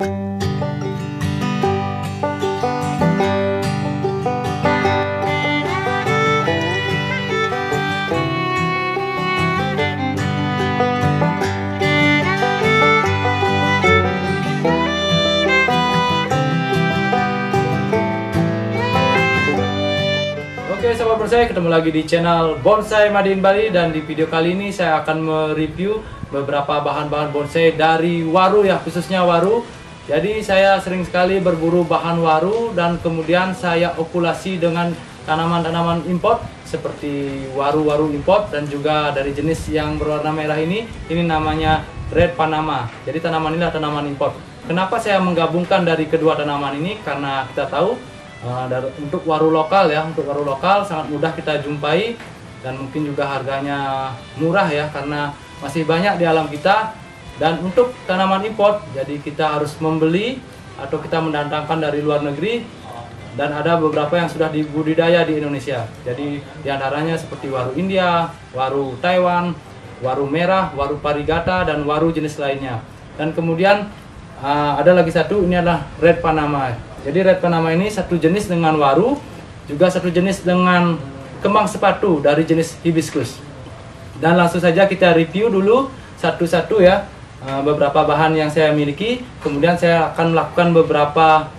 Oke sobat bonsai, ketemu lagi di channel Bonsai Made in Bali, dan di video kali ini saya akan mereview beberapa bahan-bahan bonsai dari waru ya, khususnya waru. Jadi saya sering sekali berburu bahan waru dan kemudian saya okulasi dengan tanaman-tanaman import seperti waru-waru import dan juga dari jenis yang berwarna merah ini namanya Red Panama. Jadi tanaman ini adalah tanaman import. Kenapa saya menggabungkan dari kedua tanaman ini? Karena kita tahu untuk waru lokal ya, untuk waru lokal sangat mudah kita jumpai dan mungkin juga harganya murah ya, karena masih banyak di alam kita. Dan untuk tanaman import, jadi kita harus membeli atau kita mendatangkan dari luar negeri, dan ada beberapa yang sudah dibudidaya di Indonesia. Jadi diantaranya seperti waru India, waru Taiwan, waru merah, waru parigata, dan waru jenis lainnya. Dan kemudian ada lagi satu, ini adalah Red Panama. Jadi Red Panama ini satu jenis dengan waru, juga satu jenis dengan kembang sepatu dari jenis hibiscus. Dan langsung saja kita review dulu satu-satu ya, beberapa bahan yang saya miliki. Kemudian saya akan melakukan beberapa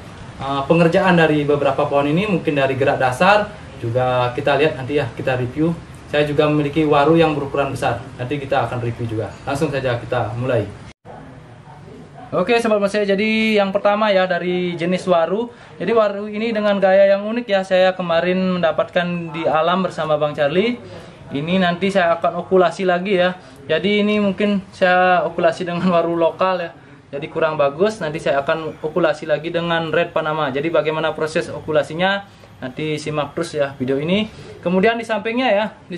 pengerjaan dari beberapa pohon ini, mungkin dari gerak dasar, juga kita lihat nanti ya, kita review. Saya juga memiliki waru yang berukuran besar, nanti kita akan review juga. Langsung saja kita mulai. Oke sobat bonsai, jadi yang pertama ya dari jenis waru. Jadi waru ini dengan gaya yang unik ya, saya kemarin mendapatkan di alam bersama Bang Charlie. Ini nanti saya akan okulasi lagi ya. Jadi ini mungkin saya okulasi dengan waru lokal ya, jadi kurang bagus. Nanti saya akan okulasi lagi dengan Red Panama. Jadi bagaimana proses okulasinya, nanti simak terus ya video ini. Kemudian di sampingnya ya, di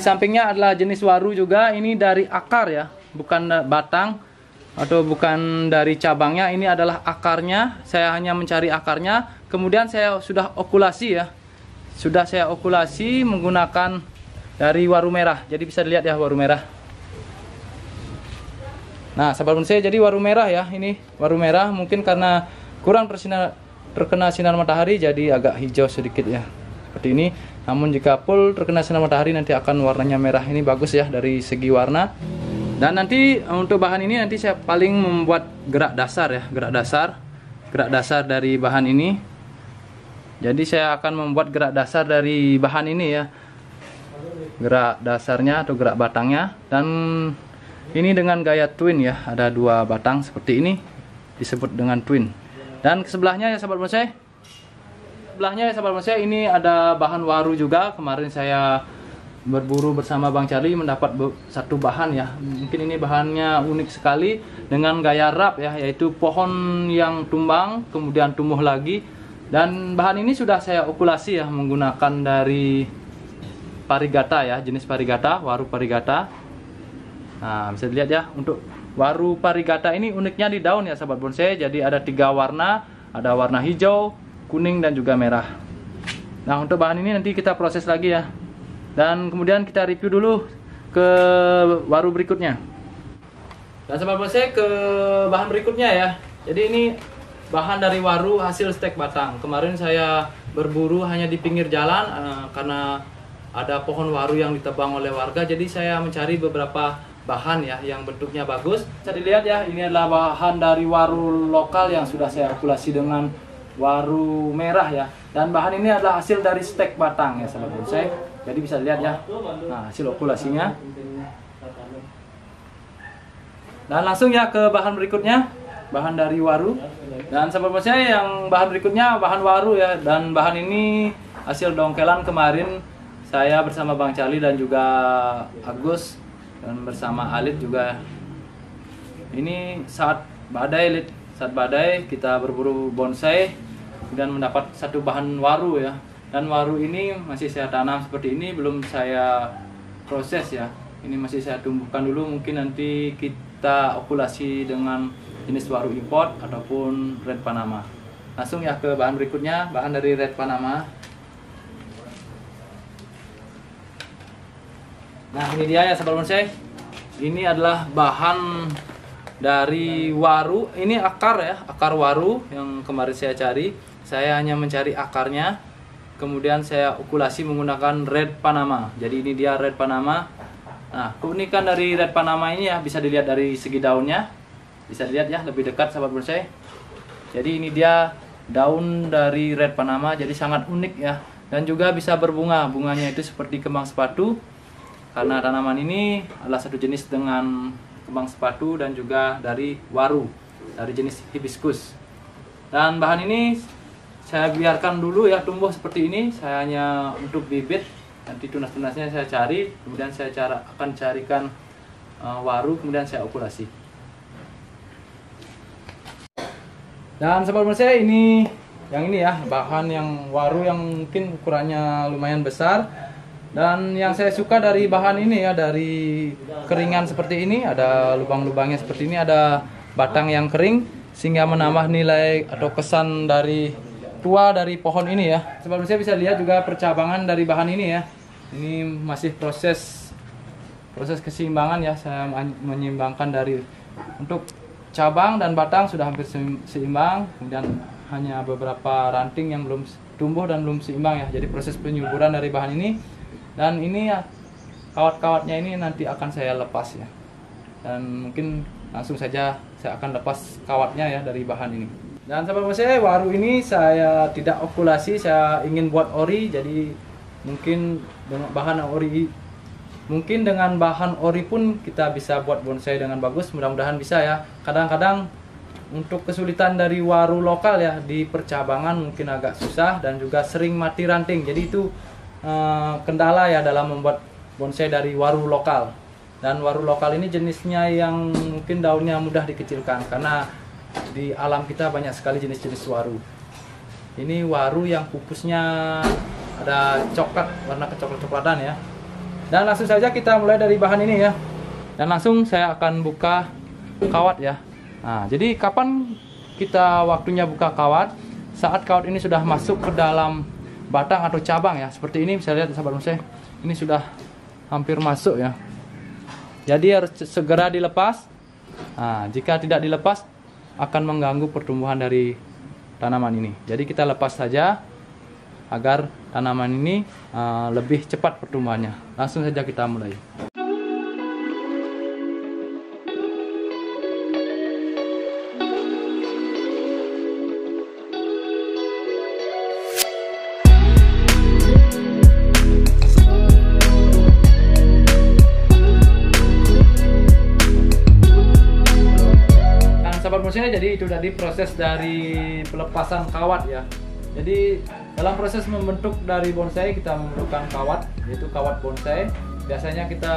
sampingnya adalah jenis waru juga. Ini dari akar ya, bukan batang atau bukan dari cabangnya. Ini adalah akarnya. Saya hanya mencari akarnya. Kemudian saya sudah okulasi ya, sudah saya okulasi menggunakan dari waru merah. Jadi bisa dilihat ya, waru merah. Nah sahabat bonsai, jadi waru merah ya, ini waru merah. Mungkin karena kurang terkena sinar matahari, jadi agak hijau sedikit ya, seperti ini. Namun jika full terkena sinar matahari, nanti akan warnanya merah. Ini bagus ya dari segi warna. Dan nanti untuk bahan ini nanti saya paling membuat gerak dasar ya, gerak dasar dari bahan ini. Jadi saya akan membuat gerak dasar dari bahan ini ya, gerak dasarnya atau gerak batangnya. Dan ini dengan gaya twin ya, ada dua batang seperti ini, disebut dengan twin. Dan sebelahnya ya sahabat bonsai, ini ada bahan waru juga. Kemarin saya berburu bersama Bang Charlie mendapat satu bahan ya. Mungkin ini bahannya unik sekali dengan gaya wrap ya, yaitu pohon yang tumbang kemudian tumbuh lagi. Dan bahan ini sudah saya okulasi ya, menggunakan dari parigata ya, jenis parigata, waru parigata. Nah bisa dilihat ya, untuk waru parigata ini uniknya di daun ya sahabat bonsai. Jadi ada 3 warna, ada warna hijau, kuning, dan juga merah. Nah untuk bahan ini nanti kita proses lagi ya, dan kemudian kita review dulu ke waru berikutnya. Dan sahabat bonsai, ke bahan berikutnya ya. Jadi ini bahan dari waru hasil stek batang. Kemarin saya berburu hanya di pinggir jalan karena ada pohon waru yang ditebang oleh warga. Jadi saya mencari beberapa bahan ya yang bentuknya bagus. Bisa dilihat ya, ini adalah bahan dari waru lokal yang sudah saya okulasi dengan waru merah ya. Dan bahan ini adalah hasil dari stek batang ya sahabat bonsai. Jadi bisa dilihat ya, nah hasil okulasinya. Dan langsung ya ke bahan berikutnya, bahan dari waru. Dan sahabat bonsai, yang bahan berikutnya bahan waru ya. Dan bahan ini hasil dongkelan kemarin saya bersama Bang Charlie dan juga Agus, dan bersama Alit juga. Ini saat badai kita berburu bonsai dan mendapat satu bahan waru ya. Dan waru ini masih saya tanam seperti ini, belum saya proses ya. Ini masih saya tumbuhkan dulu, mungkin nanti kita okulasi dengan jenis waru import ataupun Red Panama. Langsung ya ke bahan berikutnya, bahan dari Red Panama. Nah ini dia ya sahabat bonsai. ini adalah bahan dari waru. Ini akar ya, akar waru yang kemarin saya cari. Saya hanya mencari akarnya, kemudian saya okulasi menggunakan Red Panama. Jadi ini dia Red Panama. Nah, keunikan dari Red Panama ini ya bisa dilihat dari segi daunnya. Bisa dilihat ya lebih dekat sahabat bonsai. Jadi ini dia daun dari Red Panama, jadi sangat unik ya. Dan juga bisa berbunga. Bunganya itu seperti kembang sepatu. Karena tanaman ini adalah satu jenis dengan kembang sepatu dan juga dari waru, dari jenis hibiscus. Dan bahan ini saya biarkan dulu ya tumbuh seperti ini. Saya hanya untuk bibit, nanti tunas-tunasnya saya cari, kemudian saya akan carikan waru, kemudian saya okulasi. Dan sobat bonsai, ini yang ini ya, bahan yang waru yang mungkin ukurannya lumayan besar. Dan yang saya suka dari bahan ini ya, dari keringan seperti ini, ada lubang-lubangnya seperti ini, ada batang yang kering sehingga menambah nilai atau kesan dari tua dari pohon ini ya. Sobat bonsai bisa lihat juga percabangan dari bahan ini ya. Ini masih proses keseimbangan ya. Saya menyeimbangkan dari untuk cabang dan batang sudah hampir seimbang, kemudian hanya beberapa ranting yang belum tumbuh dan belum seimbang ya. Jadi proses penyuburan dari bahan ini. Dan ini ya, kawat-kawatnya ini nanti akan saya lepas ya. Dan mungkin langsung saja saya akan lepas kawatnya ya dari bahan ini. Dan sahabat bonsai, waru ini saya tidak okulasi, saya ingin buat ori. Jadi mungkin dengan bahan ori pun kita bisa buat bonsai dengan bagus. Mudah-mudahan bisa ya. Kadang-kadang untuk kesulitan dari waru lokal ya, di percabangan mungkin agak susah dan juga sering mati ranting. Jadi itu kendala ya dalam membuat bonsai dari waru lokal. Dan waru lokal ini jenisnya yang mungkin daunnya mudah dikecilkan, karena di alam kita banyak sekali jenis-jenis waru. Ini waru yang pupusnya ada coklat, warna kecoklat-coklatan ya. Dan langsung saja kita mulai dari bahan ini ya. Dan langsung saya akan buka kawat ya. Nah, jadi kapan kita waktunya buka kawat? Saat kawat ini sudah masuk ke dalam batang atau cabang ya, seperti ini. Bisa lihat sahabat bonsai, ini sudah hampir masuk ya. Jadi harus segera dilepas. Nah, jika tidak dilepas akan mengganggu pertumbuhan dari tanaman ini. Jadi kita lepas saja agar tanaman ini lebih cepat pertumbuhannya. Langsung saja kita mulai. Jadi itu tadi proses dari pelepasan kawat ya. Jadi dalam proses membentuk dari bonsai kita memerlukan kawat, yaitu kawat bonsai. Biasanya kita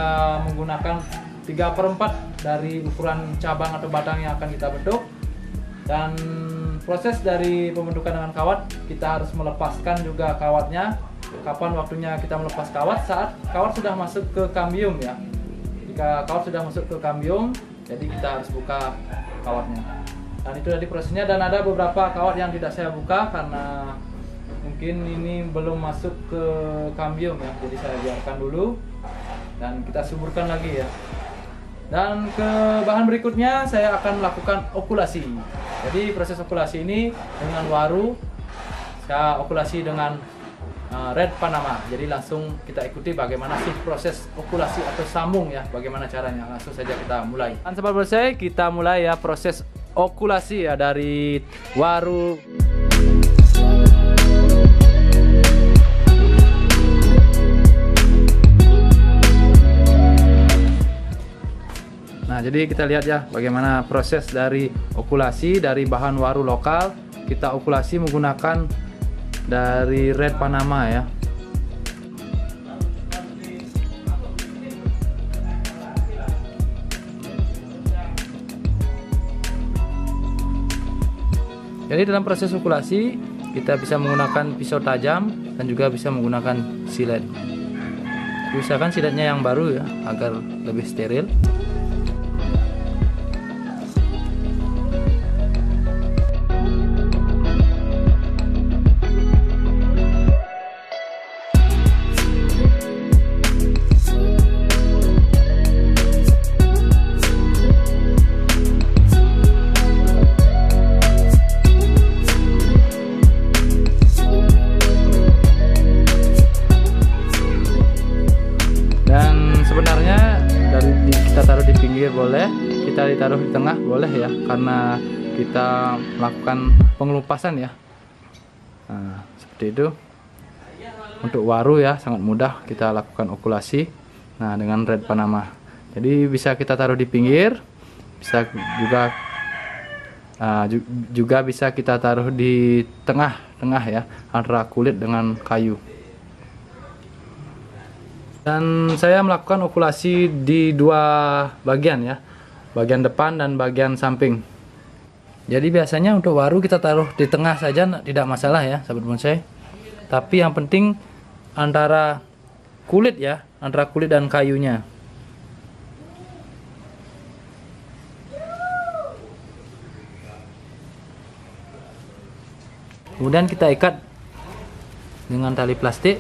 menggunakan 3/4 dari ukuran cabang atau batang yang akan kita bentuk. Dan proses dari pembentukan dengan kawat, kita harus melepaskan juga kawatnya. Kapan waktunya kita melepas kawat? Saat kawat sudah masuk ke kambium ya. Jika kawat sudah masuk ke kambium, jadi kita harus buka kawatnya. Dan itu tadi prosesnya. Dan ada beberapa kawat yang tidak saya buka karena mungkin ini belum masuk ke kambium ya. Jadi saya biarkan dulu dan kita suburkan lagi ya. Dan ke bahan berikutnya saya akan melakukan okulasi. Jadi proses okulasi ini dengan waru, saya okulasi dengan Red Panama. Jadi langsung kita ikuti bagaimana sih proses okulasi atau sambung ya, bagaimana caranya. Langsung saja kita mulai. Dan sobat bonsai, kita mulai ya proses okulasi ya dari waru. Nah, jadi kita lihat ya bagaimana proses dari okulasi dari bahan waru lokal. Kita okulasi menggunakan dari Red Panama ya. Jadi dalam proses okulasi kita bisa menggunakan pisau tajam dan juga bisa menggunakan silet. Usahakan siletnya yang baru ya agar lebih steril. boleh, kita ditaruh di tengah boleh ya, karena kita melakukan pengelupasan ya. Nah, seperti itu. Untuk waru ya sangat mudah kita lakukan okulasi. Nah, dengan red Panama. Jadi bisa kita taruh di pinggir, bisa juga bisa kita taruh di tengah-tengah ya, antara kulit dengan kayu. Dan saya melakukan okulasi di dua bagian ya, bagian depan dan bagian samping. Jadi biasanya untuk waru kita taruh di tengah saja, tidak masalah ya sahabat bonsai. Tapi yang penting antara kulit ya, antara kulit dan kayunya. Kemudian kita ikat dengan tali plastik.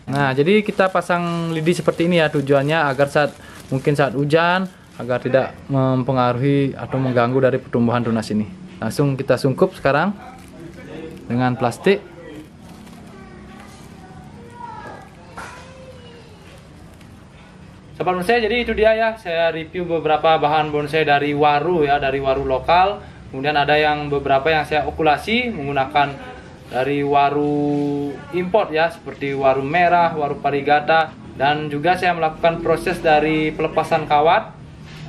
Nah, jadi kita pasang lidi seperti ini ya, tujuannya agar mungkin saat hujan, agar tidak mempengaruhi atau mengganggu dari pertumbuhan tunas ini. Langsung kita sungkup sekarang dengan plastik. Sobat bonsai, jadi itu dia ya, saya review beberapa bahan bonsai dari waru ya, dari waru lokal. Kemudian ada beberapa yang saya okulasi menggunakan dari waru import ya, seperti waru merah, waru parigata, dan juga saya melakukan proses dari pelepasan kawat.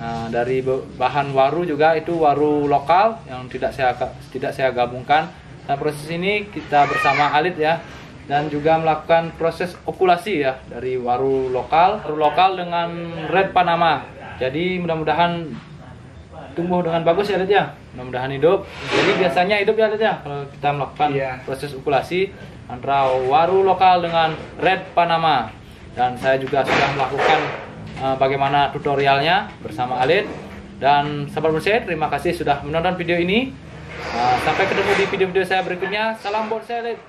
Nah, dari bahan waru juga itu waru lokal yang tidak saya gabungkan. Nah, proses ini kita bersama Alit ya, dan juga melakukan proses okulasi ya dari waru lokal dengan red Panama. Jadi mudah-mudahan tumbuh dengan bagus ya Alit ya, mudah-mudahan hidup. Jadi biasanya hidup ya Alit ya kalau kita melakukan proses okulasi antara waru lokal dengan red Panama. Dan saya juga sudah melakukan bagaimana tutorialnya bersama Alit. Dan sahabat bonsai, terima kasih sudah menonton video ini. Sampai ketemu di video-video saya berikutnya. Salam bonsai Alit.